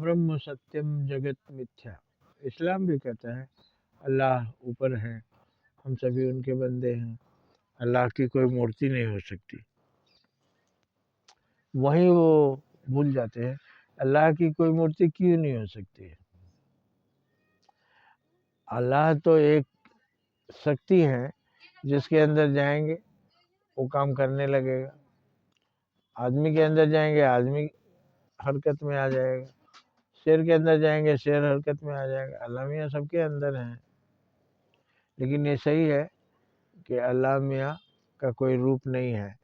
ब्रह्म सत्यम जगत मिथ्या। इस्लाम भी कहता है अल्लाह ऊपर है, हम सभी उनके बंदे हैं, अल्लाह की कोई मूर्ति नहीं हो सकती। वहीं वो भूल जाते हैं अल्लाह की कोई मूर्ति क्यों नहीं हो सकती है। अल्लाह तो एक शक्ति है जिसके अंदर जाएंगे वो काम करने लगेगा। आदमी के अंदर जाएंगे आदमी हरकत में आ जाएगा, शेर के अंदर जाएंगे शेर हरकत में आ जाएगा। अल्लाह मियाँ सबके अंदर हैं, लेकिन ये सही है कि अल्लाह मियाँ का कोई रूप नहीं है।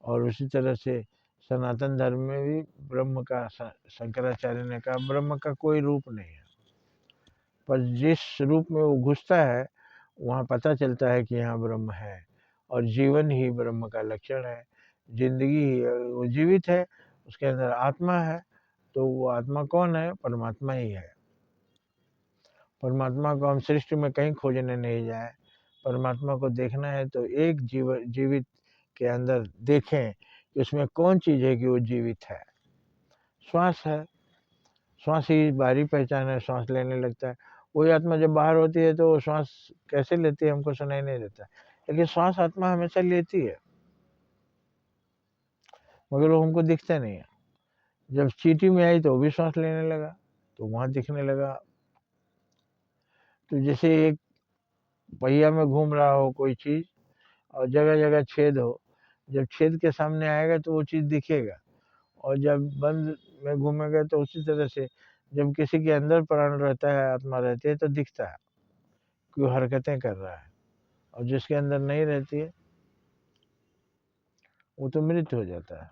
और उसी तरह से सनातन धर्म में भी ब्रह्म का शंकराचार्य ने कहा ब्रह्म का कोई रूप नहीं है, पर जिस रूप में वो घुसता है वहाँ पता चलता है कि यहाँ ब्रह्म है। और जीवन ही ब्रह्म का लक्षण है, जिंदगी ही वो जीवित है, उसके अंदर आत्मा है। तो वो आत्मा कौन है? परमात्मा ही है। परमात्मा को हम सृष्टि में कहीं खोजने नहीं जाए, परमात्मा को देखना है तो एक जीवित के अंदर देखें कि उसमें कौन चीज़ है कि वो जीवित है। श्वास है, श्वास ही बाहरी पहचान है, श्वास लेने लगता है। वही आत्मा जब बाहर होती है तो श्वास कैसे लेती है हमको सुनाई नहीं देता, लेकिन श्वास आत्मा हमेशा लेती है, मगर वो हमको दिखता नहीं है। जब चींटी में आई तो वो भी श्वास लेने लगा तो वहाँ दिखने लगा। तो जैसे एक पहिया में घूम रहा हो कोई चीज़ और जगह जगह छेद हो, जब छेद के सामने आएगा तो वो चीज़ दिखेगा, और जब बंद में घूमेगा तो उसी तरह से जब किसी के अंदर प्राण रहता है, आत्मा रहती है, तो दिखता है कि वो हरकतें कर रहा है। और जिसके अंदर नहीं रहती है वो तो मृत हो जाता है।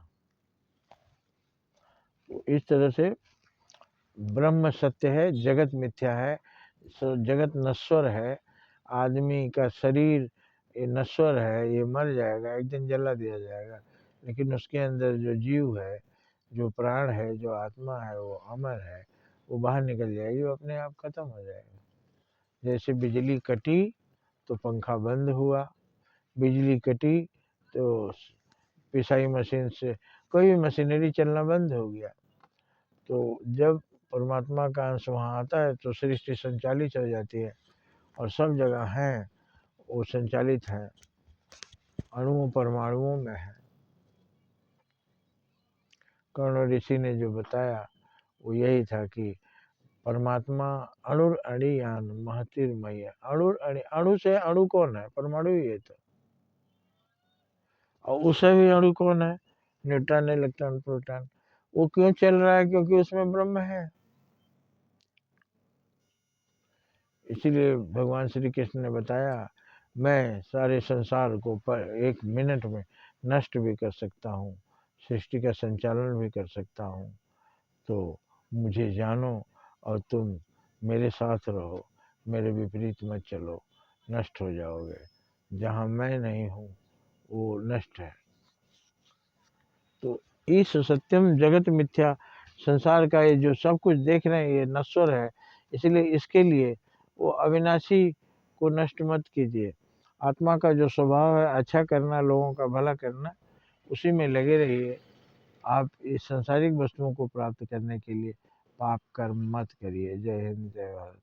तो इस तरह से ब्रह्म सत्य है, जगत मिथ्या है। जगत नश्वर है, आदमी का शरीर ये नश्वर है, ये मर जाएगा, एक दिन जला दिया जाएगा, लेकिन उसके अंदर जो जीव है, जो प्राण है, जो आत्मा है, वो अमर है, वो बाहर निकल जाएगी, वो अपने आप खत्म हो जाएगा। जैसे बिजली कटी तो पंखा बंद हुआ, बिजली कटी तो पिसाई मशीन से कोई भी मशीनरी चलना बंद हो गया। तो जब परमात्मा का अंश वहाँ आता है तो सृष्टि संचालित हो जाती है, और सब जगह हैं वो संचालित है, अणुओं परमाणुओं में है। कर्ण ऋषि ने जो बताया वो यही था कि परमात्मा अणुर अणियान महतिर्मय। अणुर अणि, अणु से अणु कौन है? परमाणु ही है। तो और उसे भी अणु कौन है? Neutron electron proton. वो क्यों चल रहा है? क्योंकि उसमें ब्रह्म है। इसीलिए भगवान श्री कृष्ण ने बताया मैं सारे संसार को पर एक मिनट में नष्ट भी कर सकता हूँ, सृष्टि का संचालन भी कर सकता हूँ। तो मुझे जानो और तुम मेरे साथ रहो, मेरे विपरीत मत चलो, नष्ट हो जाओगे। जहाँ मैं नहीं हूँ वो नष्ट है। तो इस सत्यम जगत मिथ्या संसार का ये जो सब कुछ देख रहे हैं ये नश्वर है, इसलिए इसके लिए वो अविनाशी को नष्ट मत कीजिए। आत्मा का जो स्वभाव है अच्छा करना, लोगों का भला करना, उसी में लगे रहिए। आप इस सांसारिक वस्तुओं को प्राप्त करने के लिए पाप कर्म मत करिए। जय हिंद, जय भारत।